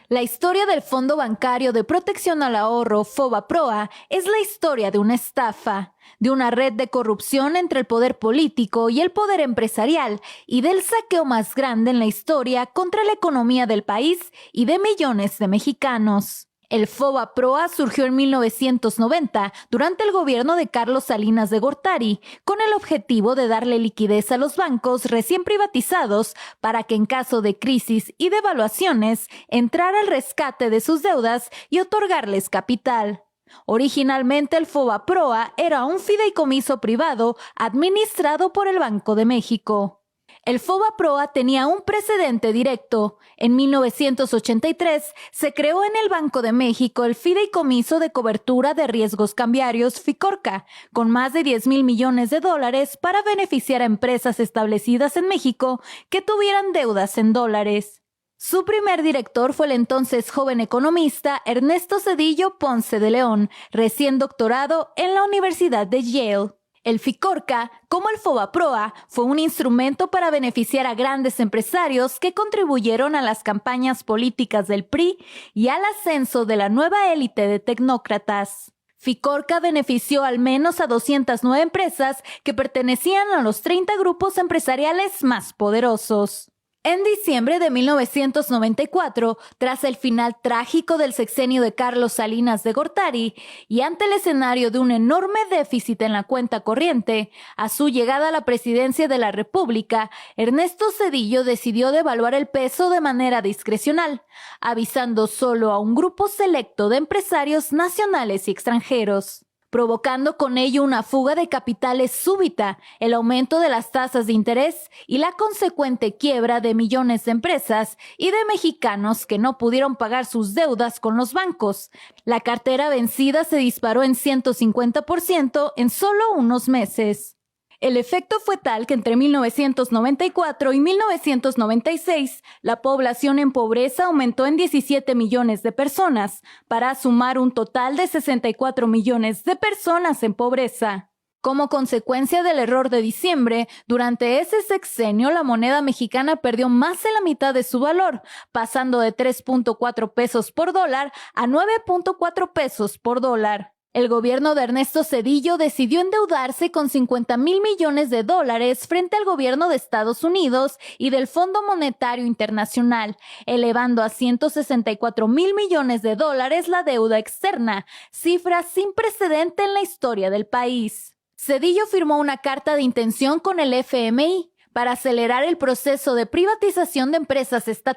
La historia del Fondo Bancario de Protección al Ahorro, FOBAPROA, es la historia de una estafa, de una red de corrupción entre el poder político y el poder empresarial y del saqueo más grande en la historia contra la economía del país y de millones de mexicanos. El FOBAPROA surgió en 1990 durante el gobierno de Carlos Salinas de Gortari, con el objetivo de darle liquidez a los bancos recién privatizados para que en caso de crisis y devaluaciones entrara el rescate de sus deudas y otorgarles capital. Originalmente el FOBAPROA era un fideicomiso privado administrado por el Banco de México. El FOBAPROA tenía un precedente directo. En 1983 se creó en el Banco de México el Fideicomiso de Cobertura de Riesgos Cambiarios FICORCA, con más de 10,000 millones de dólares para beneficiar a empresas establecidas en México que tuvieran deudas en dólares. Su primer director fue el entonces joven economista Ernesto Zedillo Ponce de León, recién doctorado en la Universidad de Yale. El FICORCA, como el FOBAPROA, fue un instrumento para beneficiar a grandes empresarios que contribuyeron a las campañas políticas del PRI y al ascenso de la nueva élite de tecnócratas. FICORCA benefició al menos a 209 empresas que pertenecían a los 30 grupos empresariales más poderosos. En diciembre de 1994, tras el final trágico del sexenio de Carlos Salinas de Gortari y ante el escenario de un enorme déficit en la cuenta corriente, a su llegada a la presidencia de la República, Ernesto Zedillo decidió devaluar el peso de manera discrecional, avisando solo a un grupo selecto de empresarios nacionales y extranjeros, provocando con ello una fuga de capitales súbita, el aumento de las tasas de interés y la consecuente quiebra de millones de empresas y de mexicanos que no pudieron pagar sus deudas con los bancos. La cartera vencida se disparó en 150% en solo unos meses. El efecto fue tal que entre 1994 y 1996, la población en pobreza aumentó en 17 millones de personas, para sumar un total de 64 millones de personas en pobreza. Como consecuencia del error de diciembre, durante ese sexenio la moneda mexicana perdió más de la mitad de su valor, pasando de 3.4 pesos por dólar a 9.4 pesos por dólar. El gobierno de Ernesto Zedillo decidió endeudarse con 50,000 millones de dólares frente al gobierno de Estados Unidos y del Fondo Monetario Internacional, elevando a 164,000 millones de dólares la deuda externa, cifra sin precedente en la historia del país. Zedillo firmó una carta de intención con el FMI para acelerar el proceso de privatización de empresas estatales